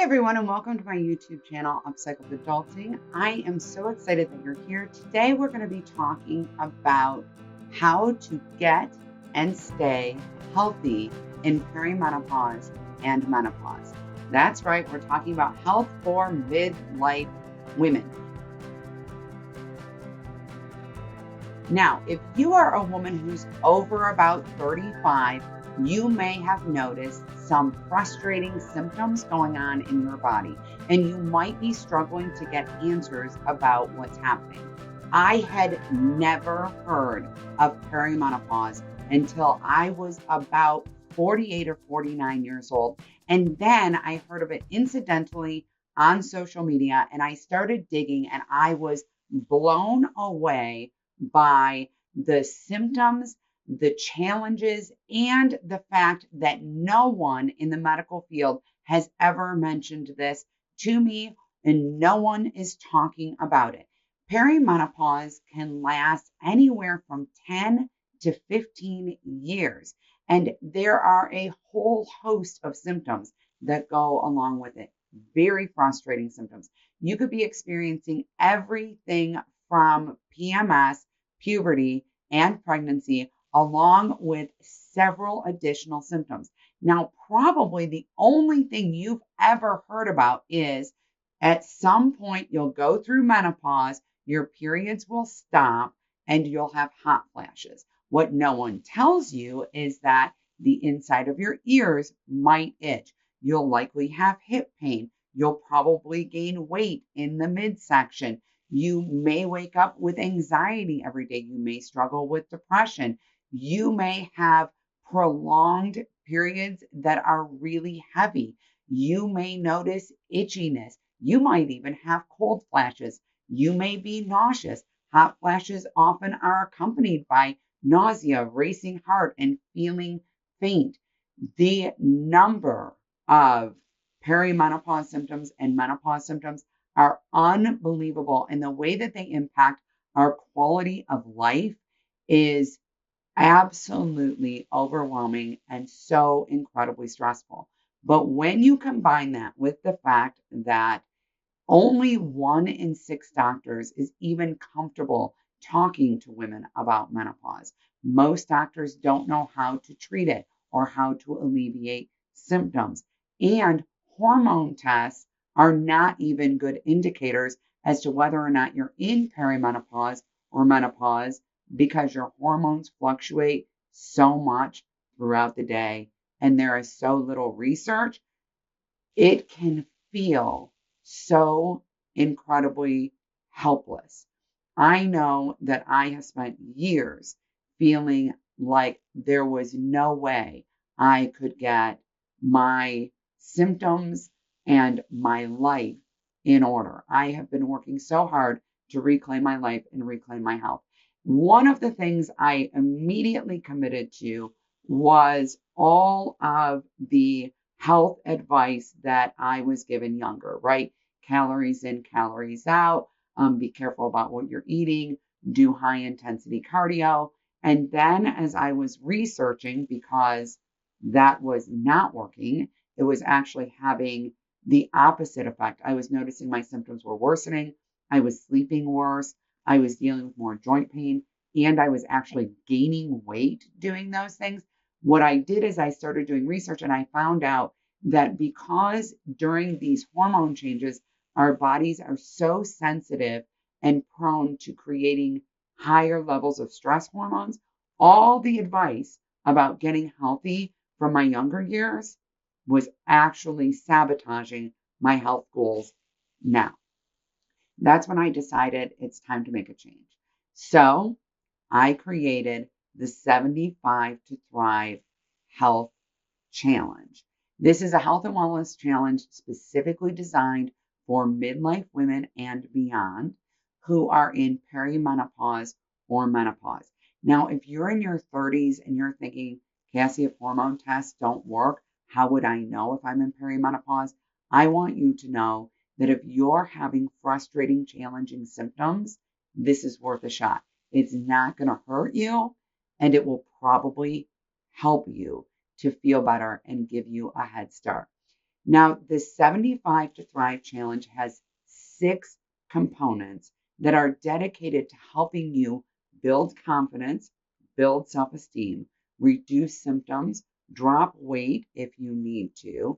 everyone, and welcome to my YouTube channel, Upcycled Adulting. I am so excited that you're here. Today, we're going to be talking about how to get and stay healthy in perimenopause and menopause. That's right, we're talking about health for midlife women. Now, if you are a woman who's over about 35, you may have noticed some frustrating symptoms going on in your body, and you might be struggling to get answers about what's happening. I had never heard of perimenopause until I was about 48 or 49 years old. And then I heard of it incidentally on social media, and I started digging, and I was blown away by the symptoms, the challenges, and the fact that no one in the medical field has ever mentioned this to me, and no one is talking about it. Perimenopause can last anywhere from 10 to 15 years, and there are a whole host of symptoms that go along with it. Very frustrating symptoms. You could be experiencing everything from PMS, puberty, and pregnancy, along with several additional symptoms. Now, probably the only thing you've ever heard about is at some point you'll go through menopause, your periods will stop, and you'll have hot flashes. What no one tells you is that the inside of your ears might itch. You'll likely have hip pain. You'll probably gain weight in the midsection. You may wake up with anxiety every day. You may struggle with depression. You may have prolonged periods that are really heavy. You may notice itchiness. You might even have cold flashes. You may be nauseous. Hot flashes often are accompanied by nausea, racing heart, and feeling faint. The number of perimenopause symptoms and menopause symptoms are unbelievable. And the way that they impact our quality of life is absolutely overwhelming and so incredibly stressful. But when you combine that with the fact that only 1 in 6 doctors is even comfortable talking to women about menopause, most doctors don't know how to treat it or how to alleviate symptoms. And hormone tests are not even good indicators as to whether or not you're in perimenopause or menopause, because your hormones fluctuate so much throughout the day and there is so little research. It can feel so incredibly helpless. I know that I have spent years feeling like there was no way I could get my symptoms and my life in order. I have been working so hard to reclaim my life and reclaim my health. One of the things I immediately committed to was all of the health advice that I was given younger, right? Calories in, calories out. Be careful about what you're eating. Do high intensity cardio. And then as I was researching, because that was not working, it was actually having the opposite effect. I was noticing my symptoms were worsening. I was sleeping worse. I was dealing with more joint pain, and I was actually gaining weight doing those things. What I did is I started doing research, and I found out that because during these hormone changes, our bodies are so sensitive and prone to creating higher levels of stress hormones, all the advice about getting healthy from my younger years was actually sabotaging my health goals now. That's when I decided it's time to make a change. So I created the 75 to Thrive Health Challenge. This is a health and wellness challenge specifically designed for midlife women and beyond who are in perimenopause or menopause. Now, if you're in your 30s and you're thinking, Cassie, if hormone tests don't work, how would I know if I'm in perimenopause? I want you to know that if you're having frustrating, challenging symptoms, this is worth a shot. It's not going to hurt you, and it will probably help you to feel better and give you a head start. Now, the 75 to Thrive Challenge has 6 components that are dedicated to helping you build confidence, build self-esteem, reduce symptoms, drop weight if you need to,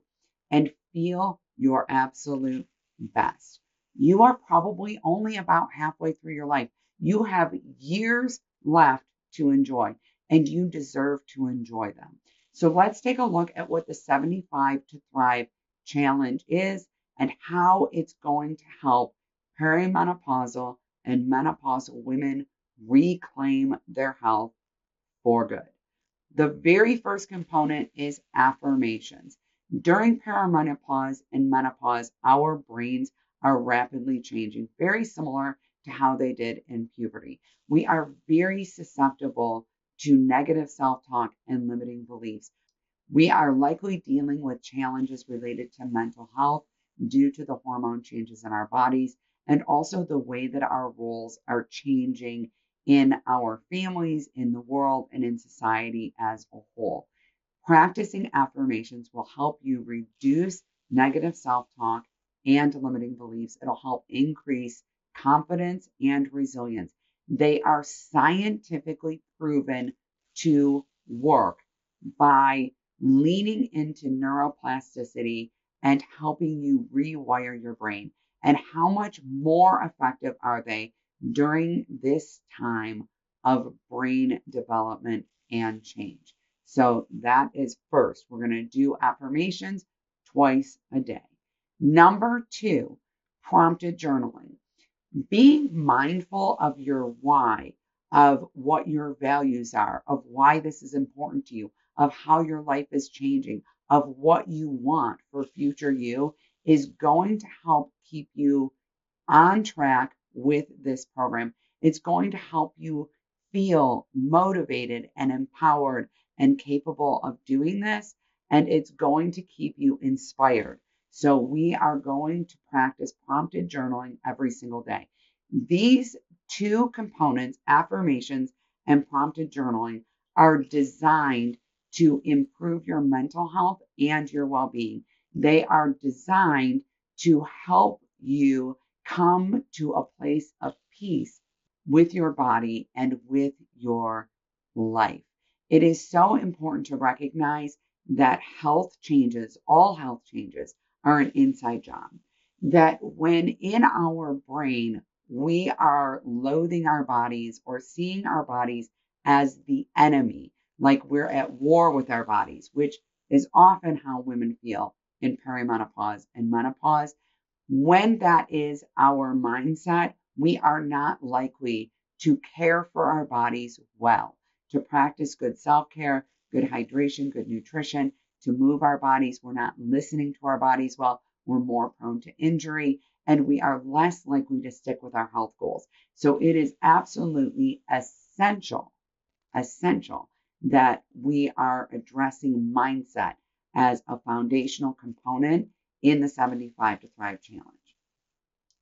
and feel your absolute best. You are probably only about halfway through your life. You have years left to enjoy, and you deserve to enjoy them. So let's take a look at what the 75 to Thrive Challenge is and how it's going to help perimenopausal and menopausal women reclaim their health for good. The very first component is affirmations. During perimenopause and menopause, our brains are rapidly changing, very similar to how they did in puberty. We are very susceptible to negative self talk and limiting beliefs. We are likely dealing with challenges related to mental health due to the hormone changes in our bodies and also the way that our roles are changing in our families, in the world, and in society as a whole. Practicing affirmations will help you reduce negative self talk and limiting beliefs. It'll help increase confidence and resilience. They are scientifically proven to work by leaning into neuroplasticity and helping you rewire your brain. And how much more effective are they during this time of brain development and change? So that is first. We're going to do affirmations twice a day. Number 2, prompted journaling. Being mindful of your why, of what your values are, of why this is important to you, of how your life is changing, of what you want for future you is going to help keep you on track with this program. It's going to help you feel motivated and empowered and capable of doing this. And it's going to keep you inspired. So we are going to practice prompted journaling every single day. These 2 components, affirmations and prompted journaling, are designed to improve your mental health and your well-being. They are designed to help you come to a place of peace with your body and with your life. It is so important to recognize that health changes, all health changes, are an inside job. That when in our brain, we are loathing our bodies or seeing our bodies as the enemy, like we're at war with our bodies, which is often how women feel in perimenopause and menopause. When that is our mindset, we are not likely to care for our bodies well, to practice good self care, good hydration, good nutrition, to move our bodies. We're not listening to our bodies well. We're more prone to injury, and we are less likely to stick with our health goals. So it is absolutely essential that we are addressing mindset as a foundational component in the 75 to Thrive Challenge.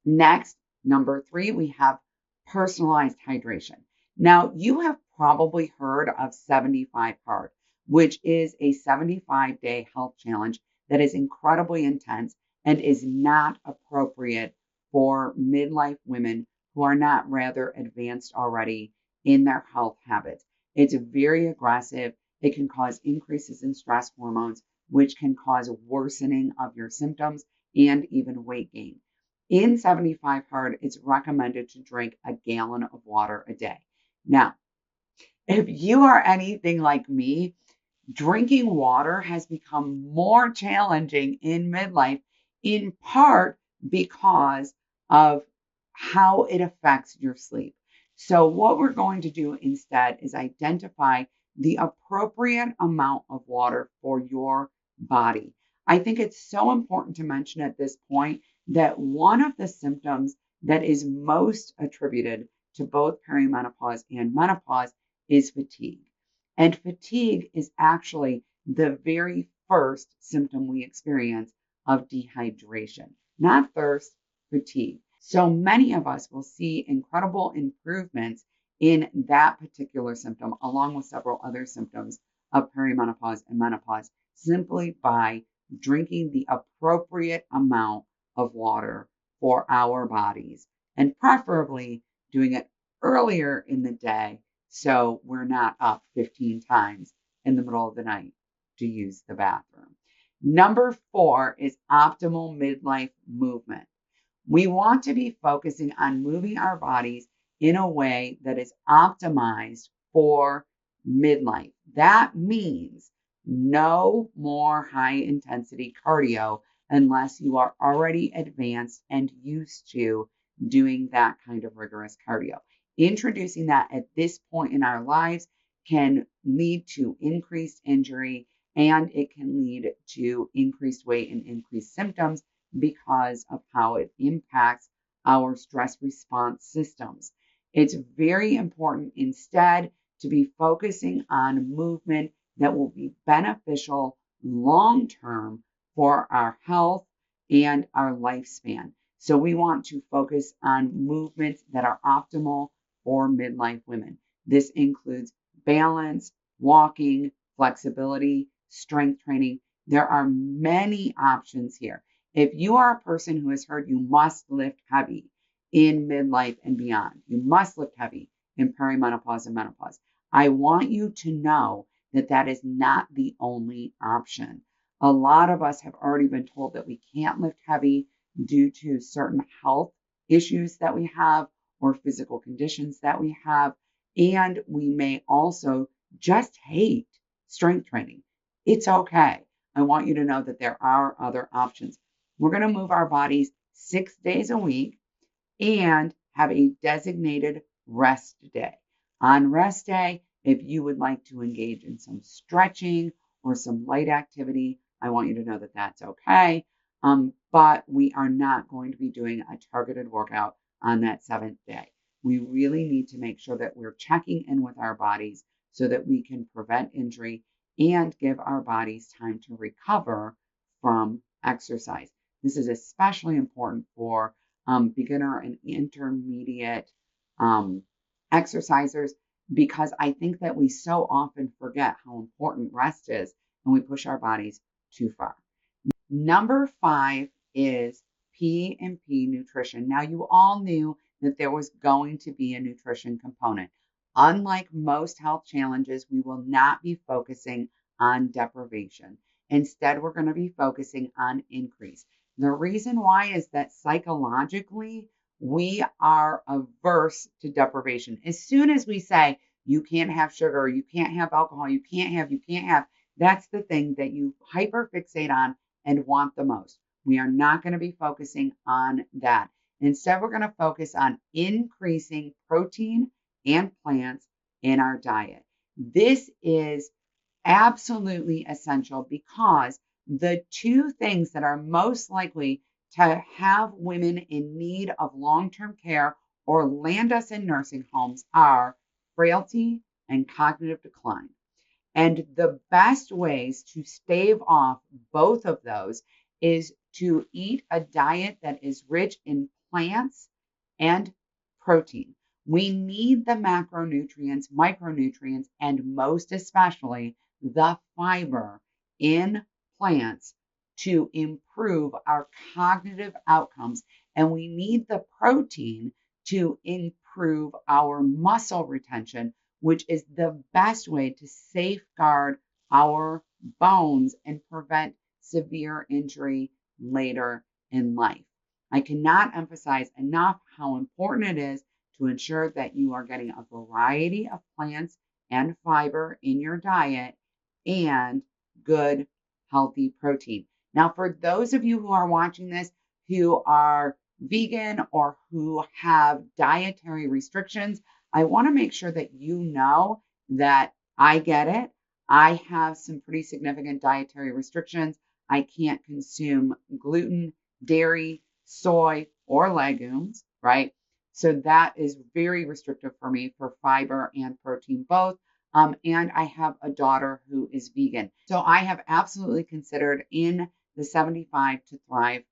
Next, number 3, we have personalized hydration. Now, you have probably heard of 75 Hard, which is a 75-day health challenge that is incredibly intense and is not appropriate for midlife women who are not rather advanced already in their health habits. It's very aggressive. It can cause increases in stress hormones, which can cause worsening of your symptoms and even weight gain. In 75 Hard, it's recommended to drink a gallon of water a day. Now, if you are anything like me, drinking water has become more challenging in midlife, in part because of how it affects your sleep. So, what we're going to do instead is identify the appropriate amount of water for your body. I think it's so important to mention at this point that one of the symptoms that is most attributed to both perimenopause and menopause is fatigue. And fatigue is actually the very first symptom we experience of dehydration, not thirst, fatigue. So many of us will see incredible improvements in that particular symptom, along with several other symptoms of perimenopause and menopause, simply by drinking the appropriate amount of water for our bodies, and preferably doing it earlier in the day so we're not up 15 times in the middle of the night to use the bathroom. Number 4 is optimal midlife movement. We want to be focusing on moving our bodies in a way that is optimized for midlife. That means no more high intensity cardio unless you are already advanced and used to doing that kind of rigorous cardio. Introducing that at this point in our lives can lead to increased injury, and it can lead to increased weight and increased symptoms because of how it impacts our stress response systems. It's very important instead to be focusing on movement that will be beneficial long term for our health and our lifespan. So we want to focus on movements that are optimal for midlife women. This includes balance, walking, flexibility, strength training. There are many options here. If you are a person who has heard you must lift heavy in midlife and beyond, you must lift heavy in perimenopause and menopause, I want you to know that that is not the only option. A lot of us have already been told that we can't lift heavy due to certain health issues that we have or physical conditions that we have. And we may also just hate strength training. It's okay. I want you to know that there are other options. We're going to move our bodies 6 days a week and have a designated rest day. On rest day, if you would like to engage in some stretching or some light activity, I want you to know that that's okay. But we are not going to be doing a targeted workout on that 7th day. We really need to make sure that we're checking in with our bodies so that we can prevent injury and give our bodies time to recover from exercise. This is especially important for beginner and intermediate exercisers, because I think that we so often forget how important rest is and we push our bodies too far. Number 5 is P&P nutrition. Now, you all knew that there was going to be a nutrition component. Unlike most health challenges, we will not be focusing on deprivation. Instead, we're going to be focusing on increase. The reason why is that psychologically, we are averse to deprivation. As soon as we say, you can't have sugar, you can't have alcohol, you can't have, that's the thing that you hyperfixate on and want the most. We are not going to be focusing on that. Instead, we're going to focus on increasing protein and plants in our diet. This is absolutely essential because the two things that are most likely to have women in need of long-term care or land us in nursing homes are frailty and cognitive decline. And the best ways to stave off both of those is to eat a diet that is rich in plants and protein. We need the macronutrients, micronutrients, and most especially the fiber in plants to improve our cognitive outcomes. And we need the protein to improve our muscle retention, which is the best way to safeguard our bones and prevent severe injury later in life. I cannot emphasize enough how important it is to ensure that you are getting a variety of plants and fiber in your diet and good, healthy protein. Now, for those of you who are watching this who are vegan or who have dietary restrictions, I want to make sure that you know that I get it. I have some pretty significant dietary restrictions. I can't consume gluten, dairy, soy, or legumes, right? So that is very restrictive for me for fiber and protein both. And I have a daughter who is vegan. So I have absolutely considered in the 75 to Thrive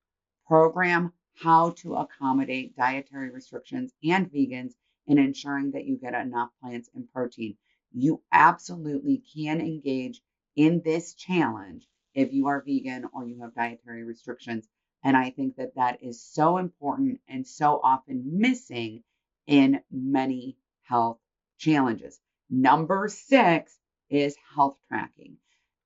program how to accommodate dietary restrictions and vegans in ensuring that you get enough plants and protein. You absolutely can engage in this challenge if you are vegan or you have dietary restrictions. And I think that that is so important and so often missing in many health challenges. Number 6 is health tracking.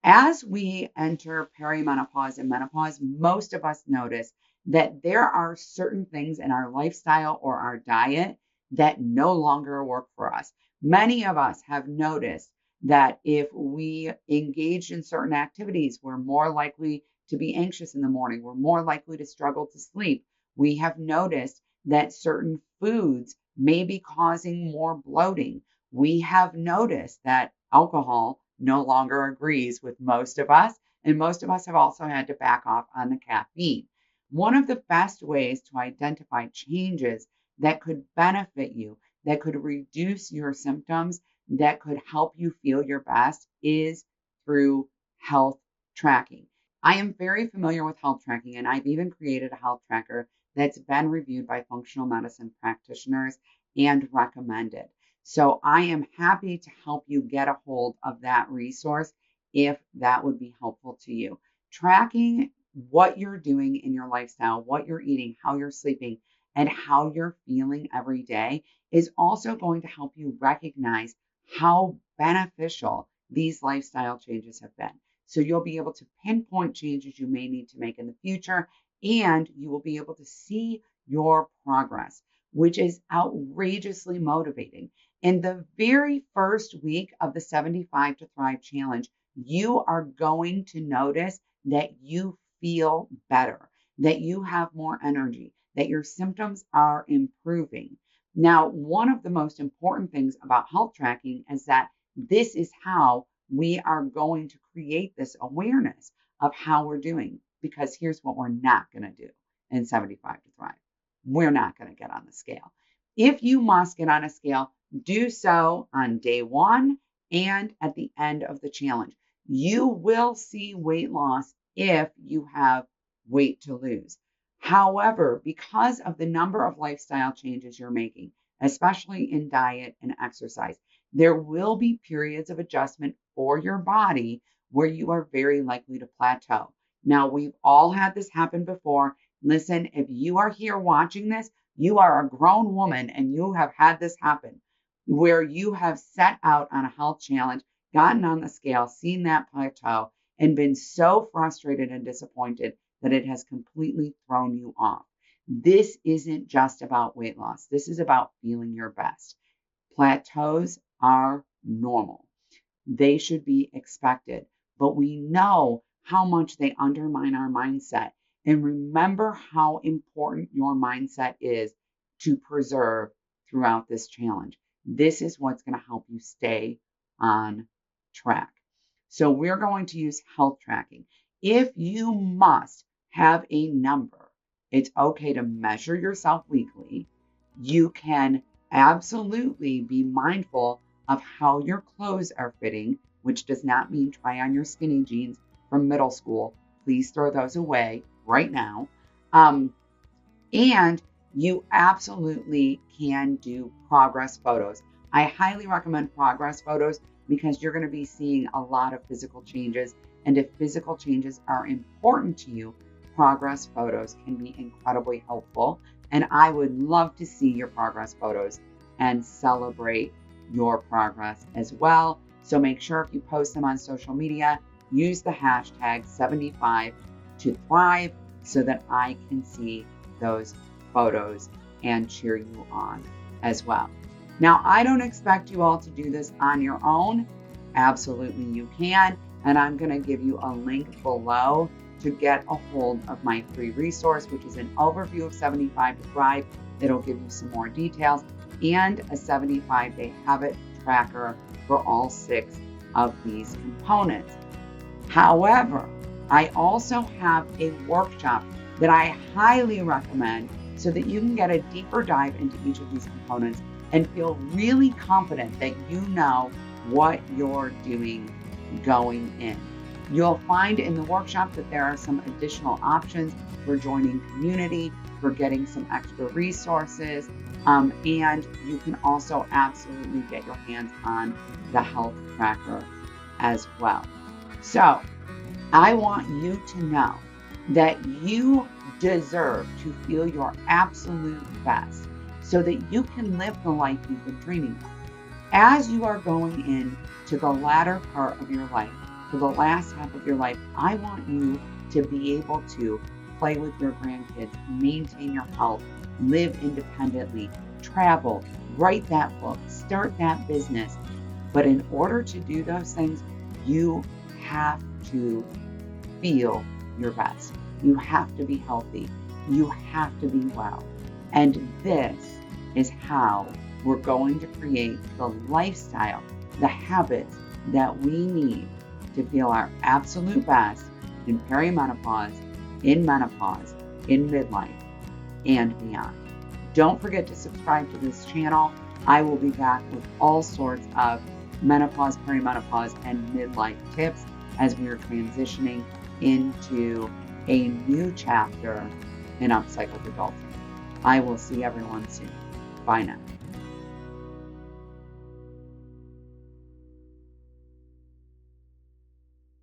As we enter perimenopause and menopause, most of us notice that there are certain things in our lifestyle or our diet that no longer work for us. Many of us have noticed that if we engage in certain activities, we're more likely to be anxious in the morning. We're more likely to struggle to sleep. We have noticed that certain foods may be causing more bloating. We have noticed that alcohol no longer agrees with most of us, and most of us have also had to back off on the caffeine. One of the best ways to identify changes that could benefit you, that could reduce your symptoms, that could help you feel your best is through health tracking. I am very familiar with health tracking, and I've even created a health tracker that's been reviewed by functional medicine practitioners and recommended. So I am happy to help you get a hold of that resource if that would be helpful to you. Tracking what you're doing in your lifestyle, what you're eating, how you're sleeping, and how you're feeling every day is also going to help you recognize how beneficial these lifestyle changes have been. So you'll be able to pinpoint changes you may need to make in the future, and you will be able to see your progress, which is outrageously motivating. In the very first week of the 75 to Thrive Challenge, you are going to notice that you feel better, that you have more energy, that your symptoms are improving. Now, one of the most important things about health tracking is that this is how we are going to create this awareness of how we're doing. Because here's what we're not going to do in 75 to Thrive. We're not going to get on the scale. If you must get on a scale, do so on day 1 and at the end of the challenge. You will see weight loss if you have weight to lose. However, because of the number of lifestyle changes you're making, especially in diet and exercise, there will be periods of adjustment for your body where you are very likely to plateau. Now, we've all had this happen before. Listen, if you are here watching this, you are a grown woman and you have had this happen where you have set out on a health challenge, gotten on the scale, seen that plateau, and been so frustrated and disappointed that it has completely thrown you off. This isn't just about weight loss. This is about feeling your best. Plateaus are normal. They should be expected, but we know how much they undermine our mindset. And remember how important your mindset is to preserve throughout this challenge. This is what's going to help you stay on track. So we're going to use health tracking. If you must have a number, it's okay to measure yourself weekly. You can absolutely be mindful of how your clothes are fitting, which does not mean try on your skinny jeans from middle school. Please throw those away right now. And you absolutely can do progress photos. I highly recommend progress photos because you're going to be seeing a lot of physical changes. And if physical changes are important to you, progress photos can be incredibly helpful. And I would love to see your progress photos and celebrate your progress as well. So make sure if you post them on social media, use the hashtag 75 to Thrive so that I can see those photos and cheer you on as well. Now, I don't expect you all to do this on your own. Absolutely you can. And I'm going to give you a link below to get a hold of my free resource, which is an overview of 75 to Thrive. It'll give you some more details and a 75-day habit tracker for all 6 of these components. However, I also have a workshop that I highly recommend so that you can get a deeper dive into each of these components and feel really confident that you know what you're doing going in. You'll find in the workshop that there are some additional options for joining community, for getting some extra resources, and you can also absolutely get your hands on the health tracker as well. So I want you to know that you deserve to feel your absolute best so that you can live the life you've been dreaming of. As you are going into the latter part of your life, to the last half of your life, I want you to be able to play with your grandkids, maintain your health, live independently, travel, write that book, start that business. But in order to do those things, you have to feel your best. You have to be healthy. You have to be well. And this is how we're going to create the lifestyle, the habits that we need to feel our absolute best in perimenopause, in menopause, in midlife, and beyond. Don't forget to subscribe to this channel. I will be back with all sorts of menopause, perimenopause, and midlife tips as we are transitioning into a new chapter in upcycled adulting. I will see everyone soon. Bye now.